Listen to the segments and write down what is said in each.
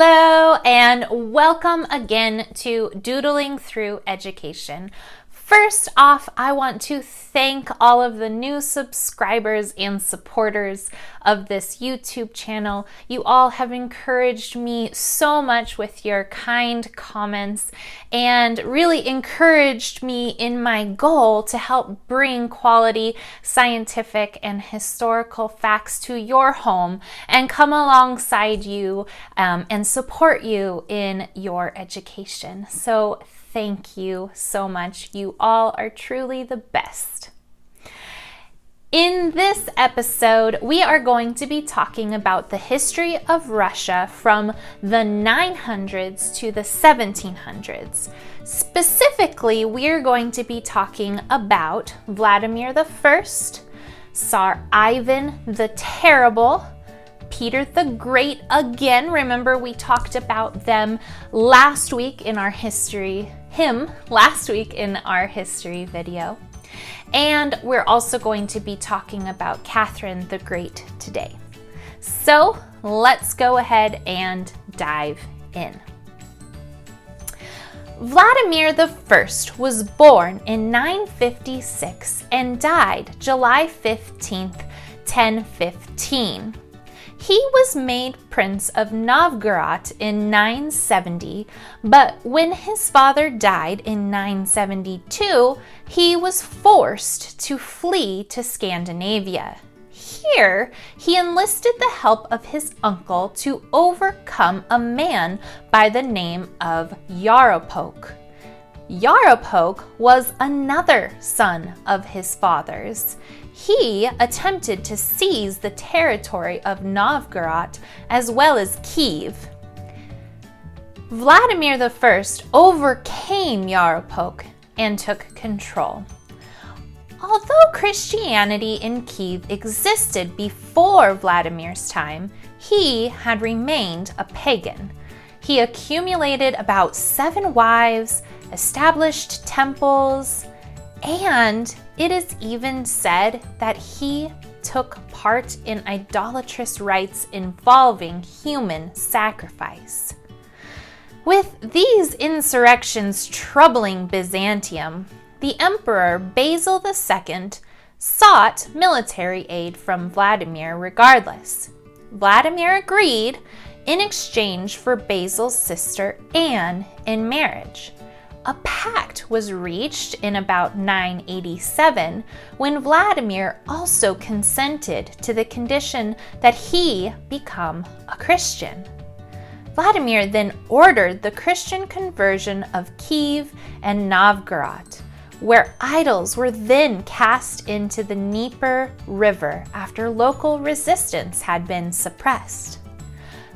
Hello and welcome again to Doodling Through Education. First off, I want to thank all of the new subscribers and supporters of this YouTube channel. You all have encouraged me so much with your kind comments and really encouraged me in my goal to help bring quality scientific and historical facts to your home and come alongside you and support you in your education. So thank you so much. You all are truly the best. In this episode, we are going to be talking about the history of Russia from the 900s to the 1700s. Specifically, we are going to be talking about Vladimir the First, Tsar Ivan the Terrible, Peter the Great again. Remember, we talked about them last week in our history video. And we're also going to be talking about Catherine the Great today. So let's go ahead and dive in. Vladimir the First was born in 956 and died July 15th, 1015. He was made Prince of Novgorod in 970, but when his father died in 972, he was forced to flee to Scandinavia. Here, he enlisted the help of his uncle to overcome a man by the name of Yaropolk. Yaropolk was another son of his father's. He attempted to seize the territory of Novgorod as well as Kiev. Vladimir the First overcame Yaropolk and took control. Although Christianity in Kiev existed before Vladimir's time, he had remained a pagan. He accumulated about 7 wives, established temples, and it is even said that he took part in idolatrous rites involving human sacrifice. With these insurrections troubling Byzantium, the Emperor Basil II sought military aid from Vladimir regardless. Vladimir agreed in exchange for Basil's sister Anne in marriage. A pact was reached in about 987 when Vladimir also consented to the condition that he become a Christian. Vladimir then ordered the Christian conversion of Kiev and Novgorod, where idols were then cast into the Dnieper River after local resistance had been suppressed.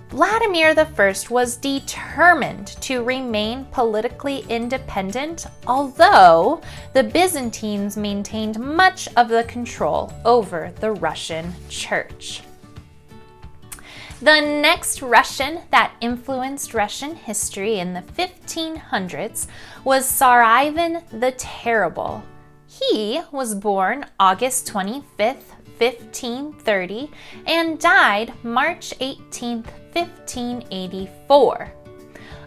Vladimir I was determined to remain politically independent, although the Byzantines maintained much of the control over the Russian Church. The next Russian that influenced Russian history in the 1500s was Tsar Ivan the Terrible. He was born August 25th, 1530 and died March 18th, 1584.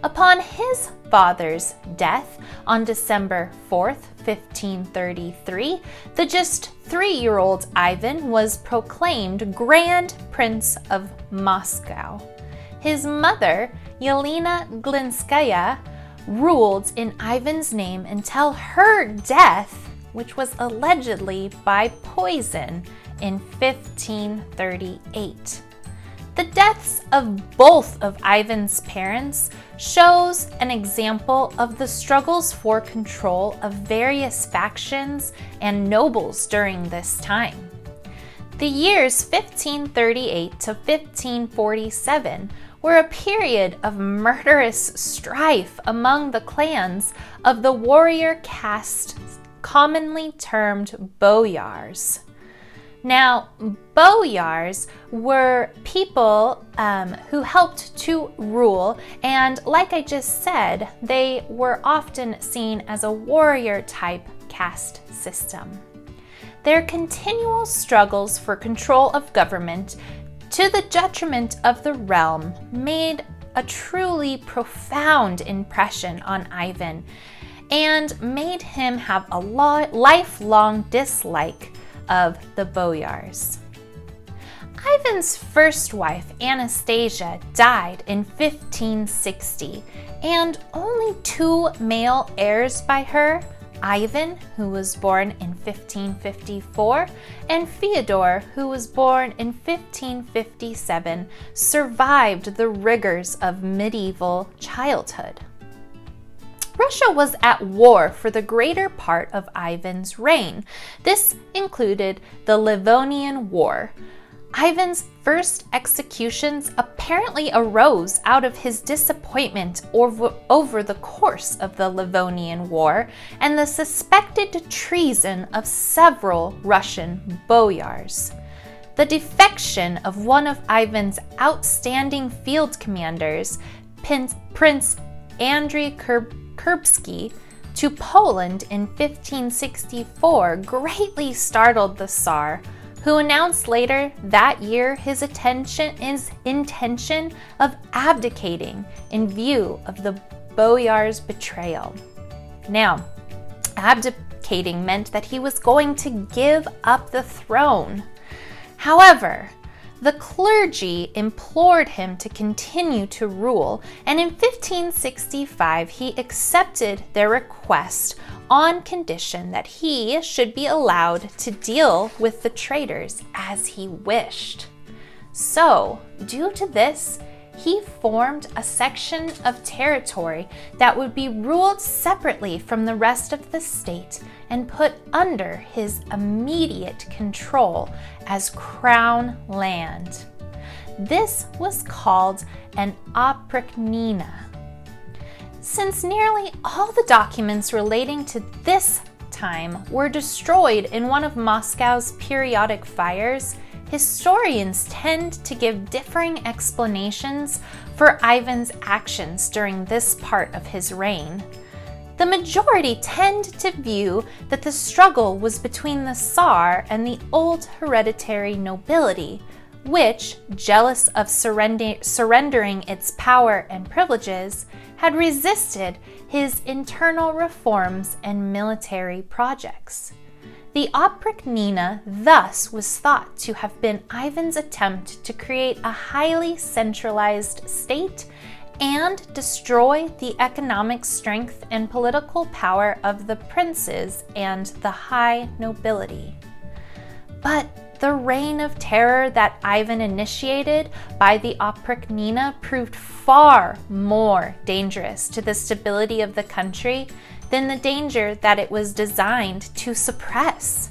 Upon his father's death on December 4th, 1533, the just 3-year-old Ivan was proclaimed Grand Prince of Moscow. His mother, Yelena Glinskaya, ruled in Ivan's name until her death, which was allegedly by poison in 1538. The deaths of both of Ivan's parents shows an example of the struggles for control of various factions and nobles during this time. The years 1538 to 1547 were a period of murderous strife among the clans of the warrior caste commonly termed boyars. Now, boyars were people who helped to rule, and like I just said, they were often seen as a warrior-type caste system. Their continual struggles for control of government to the detriment of the realm made a truly profound impression on Ivan and made him have a lifelong dislike of the boyars. Ivan's first wife, Anastasia, died in 1560, and only two male heirs by her, Ivan, who was born in 1554, and Fyodor, who was born in 1557, survived the rigors of medieval childhood. Russia was at war for the greater part of Ivan's reign. This included the Livonian War. Ivan's first executions apparently arose out of his disappointment over the course of the Livonian War and the suspected treason of several Russian boyars. The defection of one of Ivan's outstanding field commanders, Prince Andrei Kurbsky, to Poland in 1564 greatly startled the Tsar, who announced later that year his intention of abdicating in view of the boyars' betrayal. Now, abdicating meant that he was going to give up the throne. However, the clergy implored him to continue to rule, and in 1565 he accepted their request on condition that he should be allowed to deal with the traitors as he wished. So, due to this, he formed a section of territory that would be ruled separately from the rest of the state and put under his immediate control as crown land. This was called an oprichnina. Since nearly all the documents relating to this time were destroyed in one of Moscow's periodic fires, historians tend to give differing explanations for Ivan's actions during this part of his reign. The majority tend to view that the struggle was between the Tsar and the old hereditary nobility, which, jealous of surrendering its power and privileges, had resisted his internal reforms and military projects. The oprichnina thus was thought to have been Ivan's attempt to create a highly centralized state and destroy the economic strength and political power of the princes and the high nobility. But the reign of terror that Ivan initiated by the oprichnina proved far more dangerous to the stability of the country than the danger that it was designed to suppress.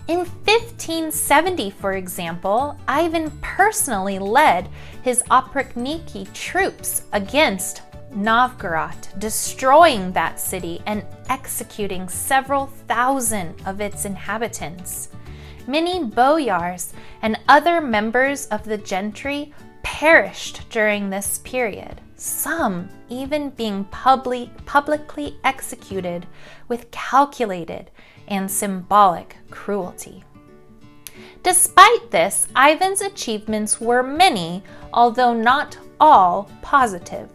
In 1570, for example, Ivan personally led his oprichniki troops against Novgorod, destroying that city and executing several thousand of its inhabitants. Many boyars and other members of the gentry perished during this period, some even being publicly executed with calculated and symbolic cruelty. Despite this, Ivan's achievements were many, although not all positive.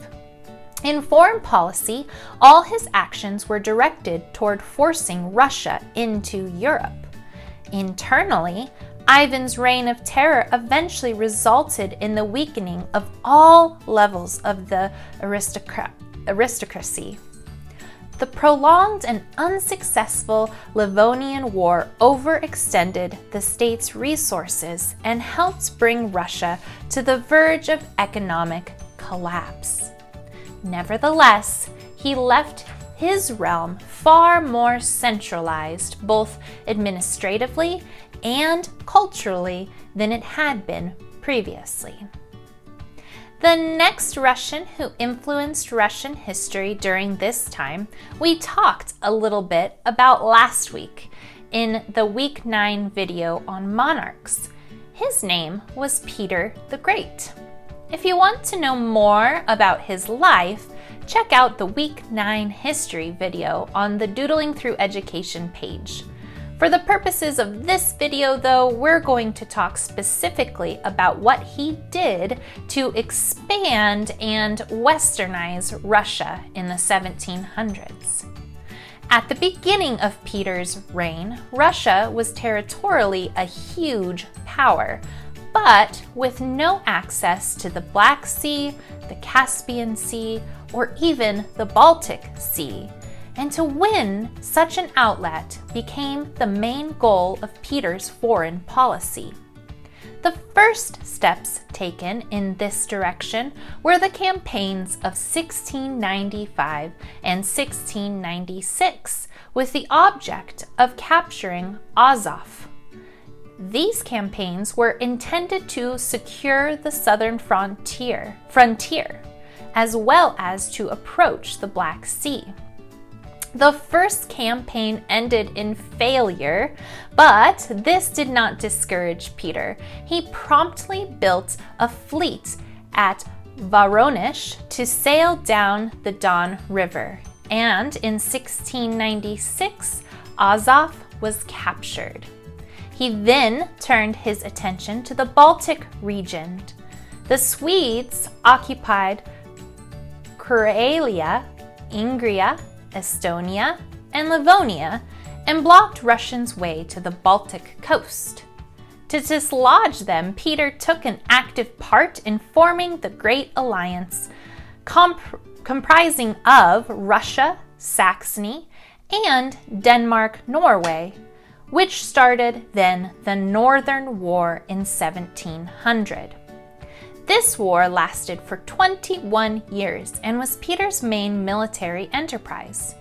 In foreign policy, all his actions were directed toward forcing Russia into Europe. Internally, Ivan's reign of terror eventually resulted in the weakening of all levels of the aristocracy. The prolonged and unsuccessful Livonian War overextended the state's resources and helped bring Russia to the verge of economic collapse. Nevertheless, he left his realm far more centralized, both administratively and culturally, than it had been previously. The next Russian who influenced Russian history during this time, we talked a little bit about last week in the Week 9 video on monarchs. His name was Peter the Great. If you want to know more about his life, check out the Week 9 history video on the Doodling Through Education page. For the purposes of this video though, we're going to talk specifically about what he did to expand and westernize Russia in the 1700s. At the beginning of Peter's reign, Russia was territorially a huge power, but with no access to the Black Sea, the Caspian Sea, or even the Baltic Sea. And to win such an outlet became the main goal of Peter's foreign policy. The first steps taken in this direction were the campaigns of 1695 and 1696, with the object of capturing Azov. These campaigns were intended to secure the southern frontier, as well as to approach the Black Sea. The first campaign ended in failure, but this did not discourage Peter. He promptly built a fleet at Voronezh to sail down the Don River, and in 1696, Azov was captured. He then turned his attention to the Baltic region. The Swedes occupied Karelia, Ingria, Estonia, and Livonia, and blocked Russians' way to the Baltic coast. To dislodge them, Peter took an active part in forming the Great Alliance, comprising of Russia, Saxony, and Denmark-Norway, which started then the Northern War in 1700. This war lasted for 21 years and was Peter's main military enterprise.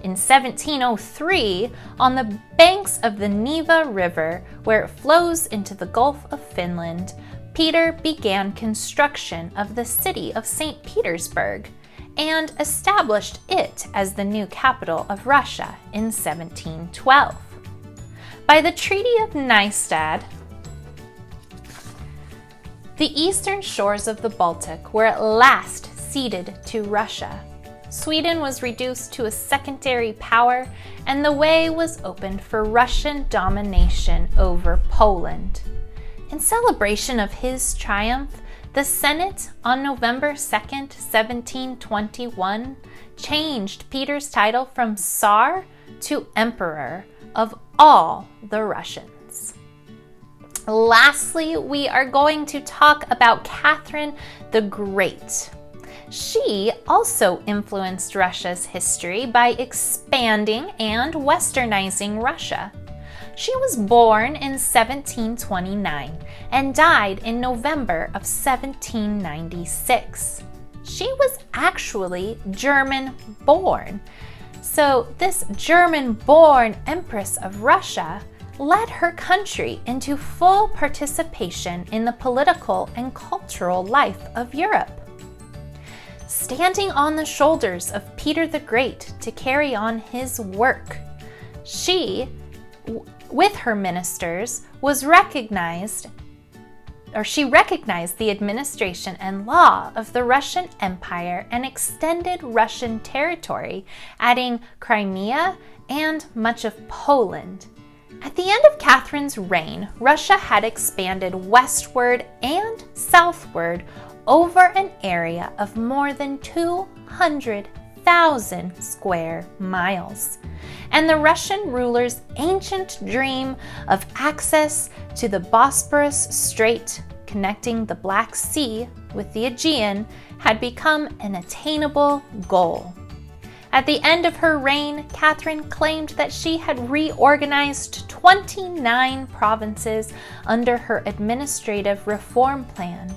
In 1703, on the banks of the Neva River, where it flows into the Gulf of Finland, Peter began construction of the city of St. Petersburg and established it as the new capital of Russia in 1712. By the Treaty of Nystad, the eastern shores of the Baltic were at last ceded to Russia. Sweden was reduced to a secondary power, and the way was opened for Russian domination over Poland. In celebration of his triumph, the Senate on November 2nd, 1721, changed Peter's title from Tsar to Emperor of all the Russians. Lastly, we are going to talk about Catherine the Great. She also influenced Russia's history by expanding and westernizing Russia. She was born in 1729 and died in November of 1796. She was actually German-born. So this German-born Empress of Russia led her country into full participation in the political and cultural life of Europe. Standing on the shoulders of Peter the Great to carry on his work, she, with her ministers, she recognized the administration and law of the Russian Empire and extended Russian territory, adding Crimea and much of Poland. At the end of Catherine's reign, Russia had expanded westward and southward over an area of more than 200,000 square miles. And the Russian ruler's ancient dream of access to the Bosporus Strait connecting the Black Sea with the Aegean had become an attainable goal. At the end of her reign, Catherine claimed that she had reorganized 29 provinces under her administrative reform plan.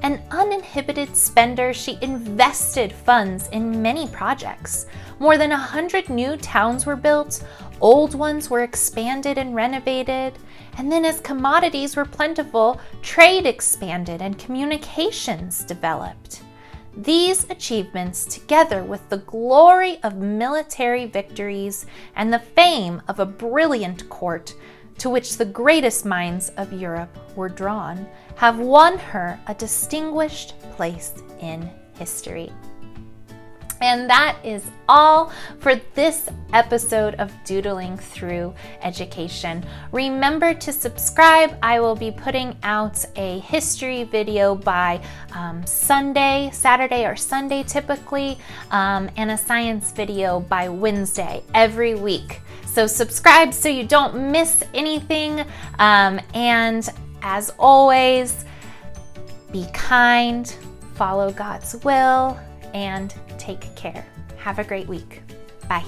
An uninhibited spender, she invested funds in many projects. More than 100 new towns were built, old ones were expanded and renovated, and then as commodities were plentiful, trade expanded and communications developed. These achievements, together with the glory of military victories and the fame of a brilliant court to which the greatest minds of Europe were drawn, have won her a distinguished place in history. And that is all for this episode of Doodling Through Education. Remember to subscribe. I will be putting out a history video by Saturday or Sunday typically, and a science video by Wednesday every week. So subscribe so you don't miss anything. And as always, be kind, follow God's will, and take care. Have a great week. Bye.